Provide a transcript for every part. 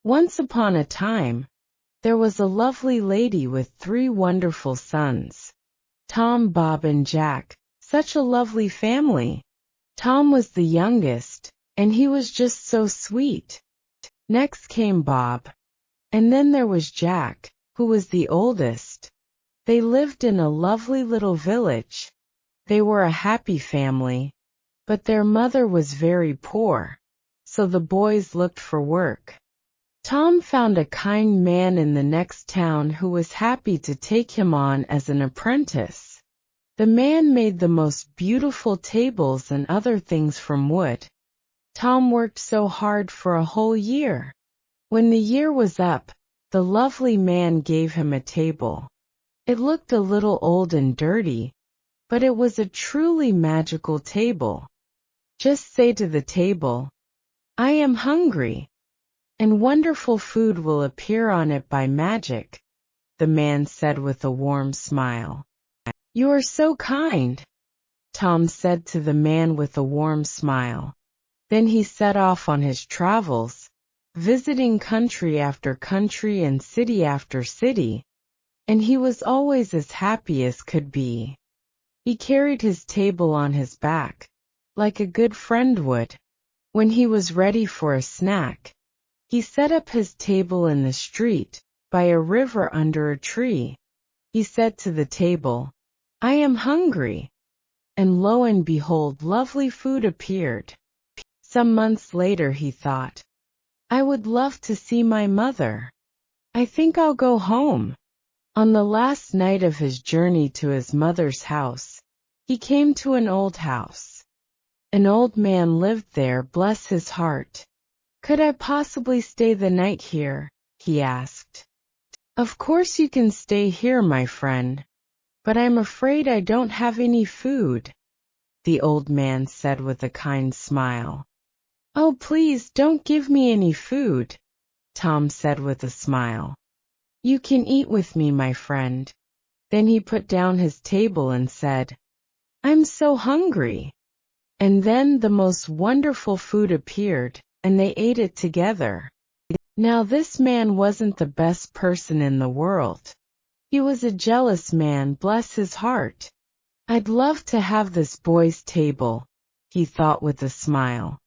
Once upon a time, there was a lovely lady with 3 wonderful sons. Tom, Bob, and Jack. Such a lovely family. Tom was the youngest, and he was just so sweet. Next came Bob. And then there was Jack, who was the oldest. They lived in a lovely little village. They were a happy family, but their mother was very poor, so the boys looked for work. Tom found a kind man in the next town who was happy to take him on as an apprentice. The man made the most beautiful tables and other things from wood. Tom worked so hard for a whole year. When the year was up, the lovely man gave him a table. It looked a little old and dirty, but it was a truly magical table. Just say to the table, "I am hungry," and wonderful food will appear on it by magic, the man said with a warm smile. "You are so kind," Tom said to the man with a warm smile. Then he set off on his travels, visiting country after country and city after city, and he was always as happy as could be. He carried his table on his back, like a good friend would. When he was ready for a snack, he set up his table in the street, by a river under a tree. He said to the table, "I am hungry," and lo and behold, lovely food appeared. Some months later he thought, "I would love to see my mother. I think I'll go home." On the last night of his journey to his mother's house, he came to an old house. An old man lived there, bless his heart. "Could I possibly stay the night here?" he asked. "Of course you can stay here, my friend, but I'm afraid I don't have any food," the old man said with a kind smile. "Oh, please don't give me any food," Tom said with a smile. "You can eat with me, my friend." Then he put down his table and said, "I'm so hungry." And then the most wonderful food appeared, and they ate it together. Now this man wasn't the best person in the world. He was a jealous man, bless his heart. "I'd love to have this boy's table," he thought with a smile.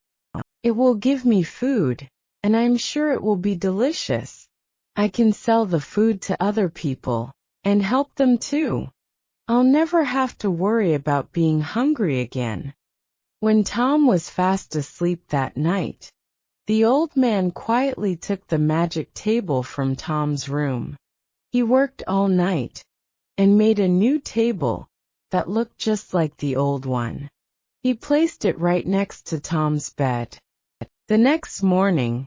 "It will give me food, and I'm sure it will be delicious. I can sell the food to other people, and help them too. I'll never have to worry about being hungry again." When Tom was fast asleep that night, the old man quietly took the magic table from Tom's room. He worked all night, and made a new table that looked just like the old one. He placed it right next to Tom's bed. The next morning,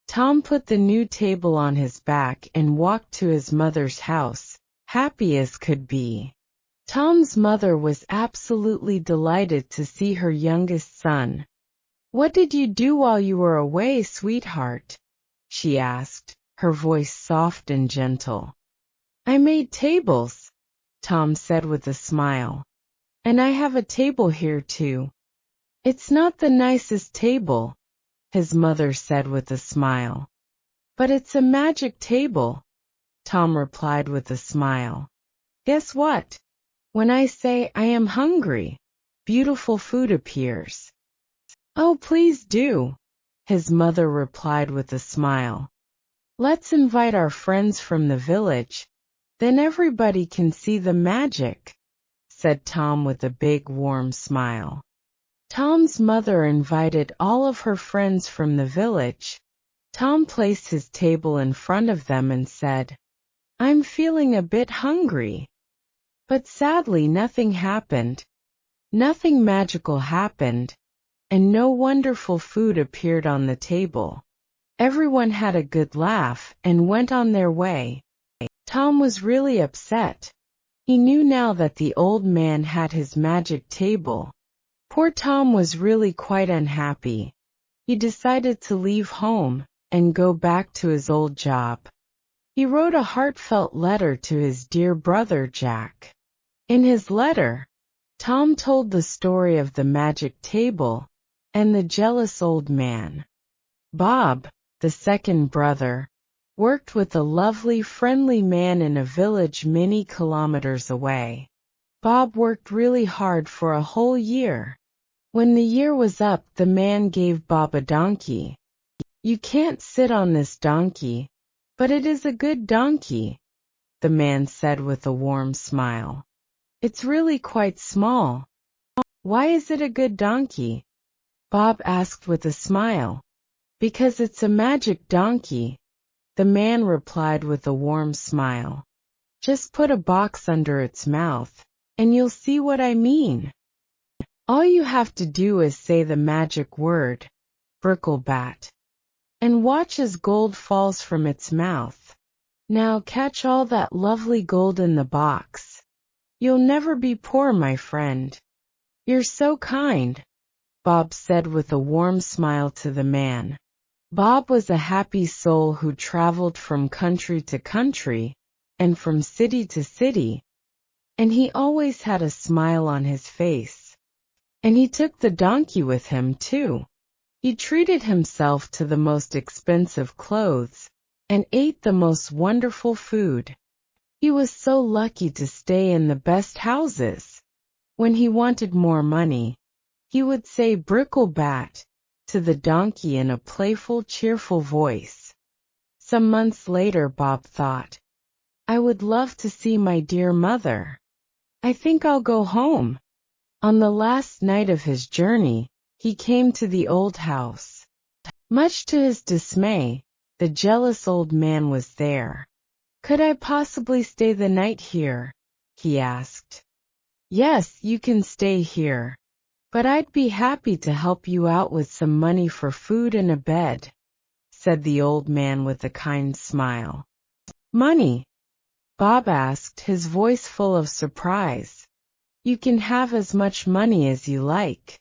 Tom put the new table on his back and walked to his mother's house, happy as could be. Tom's mother was absolutely delighted to see her youngest son. "What did you do while you were away, sweetheart?" she asked, her voice soft and gentle. "I made tables," Tom said with a smile. "And I have a table here too." "It's not the nicest table," his mother said with a smile. "But it's a magic table," Tom replied with a smile. "Guess what? When I say I am hungry, beautiful food appears." "Oh, please do," his mother replied with a smile. "Let's invite our friends from the village, then everybody can see the magic," said Tom with a big warm smile. Tom's mother invited all of her friends from the village. Tom placed his table in front of them and said, "I'm feeling a bit hungry." But sadly nothing happened. Nothing magical happened, and no wonderful food appeared on the table. Everyone had a good laugh and went on their way. Tom was really upset. He knew now that the old man had his magic table. Poor Tom was really quite unhappy. He decided to leave home and go back to his old job. He wrote a heartfelt letter to his dear brother Jack. In his letter, Tom told the story of the magic table and the jealous old man. "Bob," the second brother, worked with a lovely, friendly man in a village many kilometers away. Bob worked really hard for a whole year. When the year was up, the man gave Bob a donkey. "You can't sit on this donkey, but it is a good donkey," the man said with a warm smile. "It's really quite small." "Why is it a good donkey?" Bob asked with a smile. "Because it's a magic donkey," the man replied with a warm smile. "Just put a box under its mouth, and you'll see what I mean. All you have to do is say the magic word, bricklebat, and watch as gold falls from its mouth. Now catch all that lovely gold in the box. You'll never be poor, my friend." "You're so kind," Bob said with a warm smile to the man. Bob was a happy soul who traveled from country to country, and from city to city, and he always had a smile on his face. And he took the donkey with him, too. He treated himself to the most expensive clothes, and ate the most wonderful food. He was so lucky to stay in the best houses. When he wanted more money, he would say bricklebat to the donkey in a playful, cheerful voice. Some months later, Bob thought, "I would love to see my dear mother. I think I'll go home." On the last night of his journey, he came to the old house. Much to his dismay, the jealous old man was there. "Could I possibly stay the night here?" he asked. "Yes, you can stay here, but I'd be happy to help you out with some money for food and a bed," said the old man with a kind smile. "Money?" Bob asked, his voice full of surprise. "You can have as much money as you like."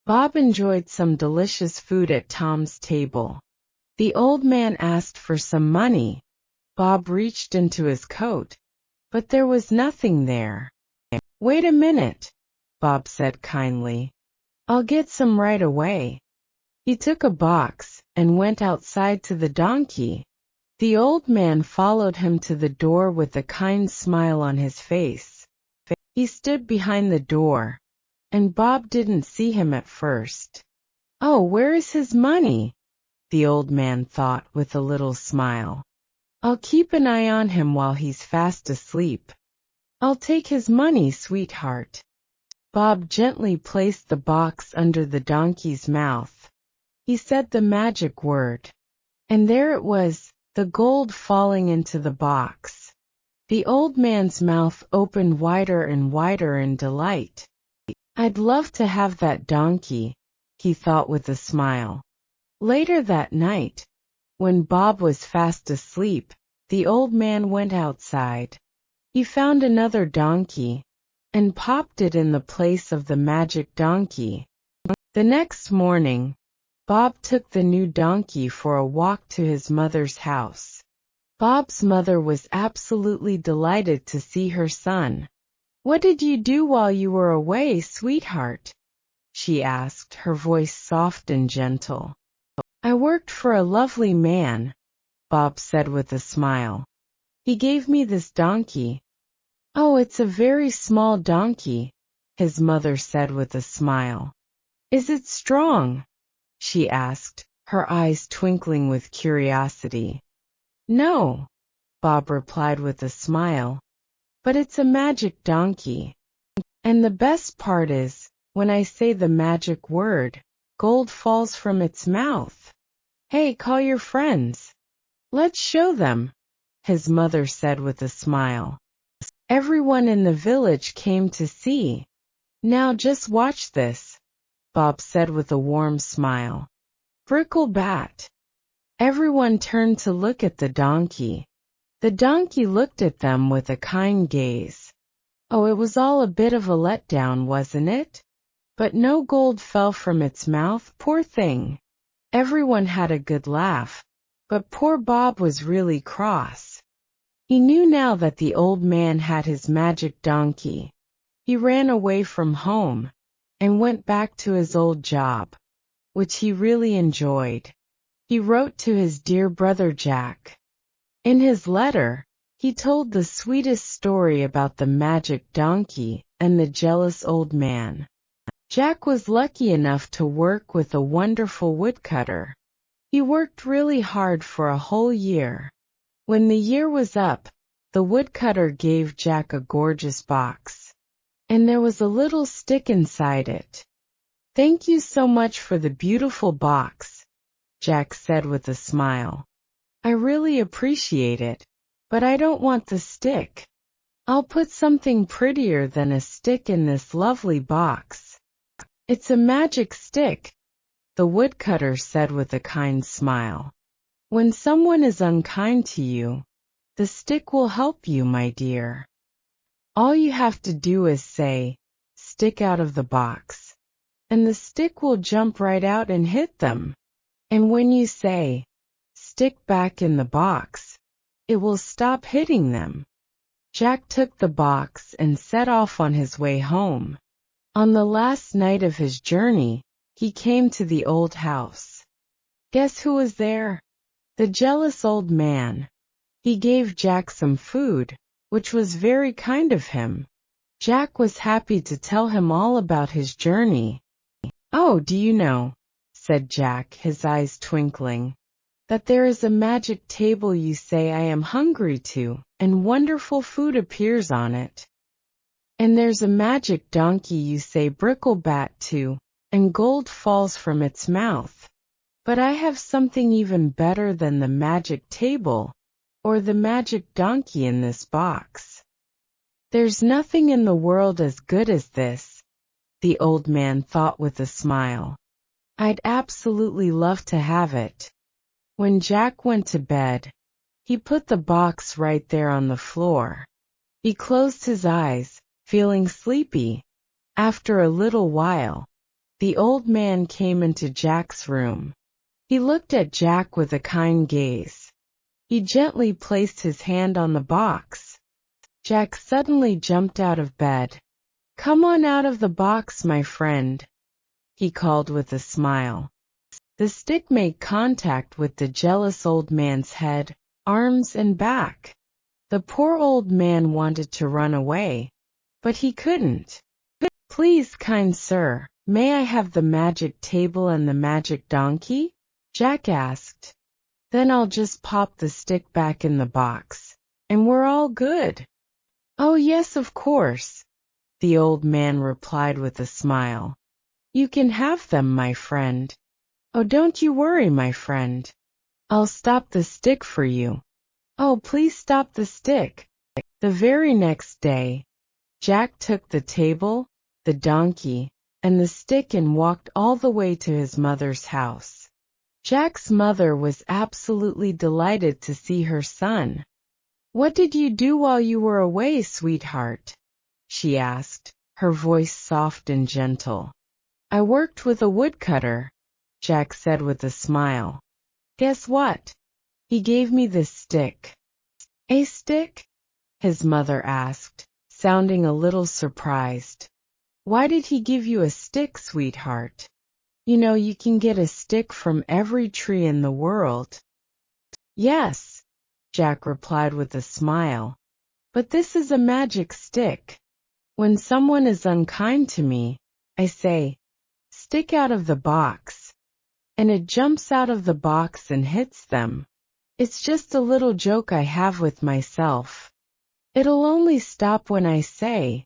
Bob enjoyed some delicious food at Tom's table. The old man asked for some money. Bob reached into his coat, but there was nothing there. "Wait a minute," Bob said kindly. "I'll get some right away." He took a box and went outside to the donkey. The old man followed him to the door with a kind smile on his face. He stood behind the door, and Bob didn't see him at first. "Oh, where is his money?" the old man thought with a little smile. "I'll keep an eye on him while he's fast asleep. I'll take his money, sweetheart." Bob gently placed the box under the donkey's mouth. He said the magic word, and there it was, the gold falling into the box. The old man's mouth opened wider and wider in delight. "I'd love to have that donkey," he thought with a smile. Later that night, when Bob was fast asleep, the old man went outside. He found another donkey, and popped it in the place of the magic donkey. The next morning, Bob took the new donkey for a walk to his mother's house. Bob's mother was absolutely delighted to see her son. "What did you do while you were away, sweetheart?" she asked, her voice soft and gentle. "I worked for a lovely man," Bob said with a smile. "He gave me this donkey." "Oh, it's a very small donkey," his mother said with a smile. "Is it strong?" she asked, her eyes twinkling with curiosity. "No," Bob replied with a smile, "but it's a magic donkey. And the best part is, when I say the magic word, gold falls from its mouth. Hey, call your friends. Let's show them," his mother said with a smile. Everyone in the village came to see. "Now just watch this," Bob said with a warm smile. "Bricklebat." Everyone turned to look at the donkey. The donkey looked at them with a kind gaze. Oh, it was all a bit of a letdown, wasn't it? But no gold fell from its mouth, poor thing. Everyone had a good laugh, but poor Bob was really cross. He knew now that the old man had his magic donkey. He ran away from home, and went back to his old job, which he really enjoyed. he wrote to his dear brother Jack. In his letter, he told the sweetest story about the magic donkey and the jealous old man. Jack was lucky enough to work with a wonderful woodcutter. He worked really hard for a whole year. When the year was up, the woodcutter gave Jack a gorgeous box, and there was a little stick inside it. "Thank you so much for the beautiful box," Jack said with a smile. "I really appreciate it, but I don't want the stick. I'll put something prettier than a stick in this lovely box." "It's a magic stick," the woodcutter said with a kind smile. "When someone is unkind to you, the stick will help you, my dear. All you have to do is say, 'Stick out of the box,' and the stick will jump right out and hit them. And when you say, 'Stick back in the box,' it will stop hitting them." Jack took the box and set off on his way home. On the last night of his journey, he came to the old house. Guess who was there? The jealous old man. He gave Jack some food, which was very kind of him. Jack was happy to tell him all about his journey. "Oh, do you know," said Jack, his eyes twinkling, "that there is a magic table you say I am hungry to, and wonderful food appears on it. And there's a magic donkey you say bricklebat to, and gold falls from its mouth. But I have something even better than the magic table, or the magic donkey in this box. There's nothing in the world as good as this," the old man thought with a smile. "I'd absolutely love to have it." When Jack went to bed, he put the box right there on the floor. He closed his eyes, feeling sleepy. After a little while, the old man came into Jack's room. He looked at Jack with a kind gaze. He gently placed his hand on the box. Jack suddenly jumped out of bed. "Come on out of the box, my friend," he called with a smile. The stick made contact with the jealous old man's head, arms, and back. The poor old man wanted to run away, but he couldn't. "Please, kind sir, may I have the magic table and the magic donkey?" Jack asked. "Then I'll just pop the stick back in the box, and we're all good." "Oh yes, of course," the old man replied with a smile. "You can have them, my friend. Oh, don't you worry, my friend. I'll stop the stick for you. Oh, please stop the stick." The very next day, Jack took the table, the donkey, and the stick and walked all the way to his mother's house. Jack's mother was absolutely delighted to see her son. "What did you do while you were away, sweetheart?" she asked, her voice soft and gentle. "I worked with a woodcutter," Jack said with a smile. "Guess what? He gave me this stick." "A stick?" his mother asked, sounding a little surprised. "Why did he give you a stick, sweetheart? You know you can get a stick from every tree in the world." "Yes," Jack replied with a smile, "but this is a magic stick. When someone is unkind to me, I say, 'Stick out of the box,' and it jumps out of the box and hits them. It's just a little joke I have with myself. It'll only stop when I say,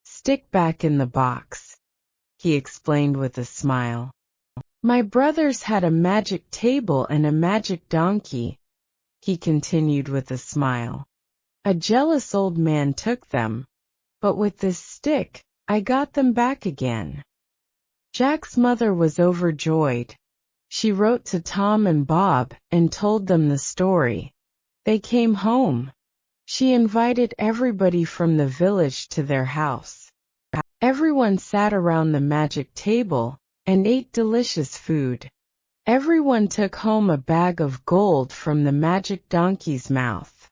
'Stick back in the box,'" he explained with a smile. "My brothers had a magic table and a magic donkey," he continued with a smile. "A jealous old man took them, but with this stick, I got them back again." Jack's mother was overjoyed. She wrote to Tom and Bob and told them the story. They came home. She invited everybody from the village to their house. Everyone sat around the magic table and ate delicious food. Everyone took home a bag of gold from the magic donkey's mouth.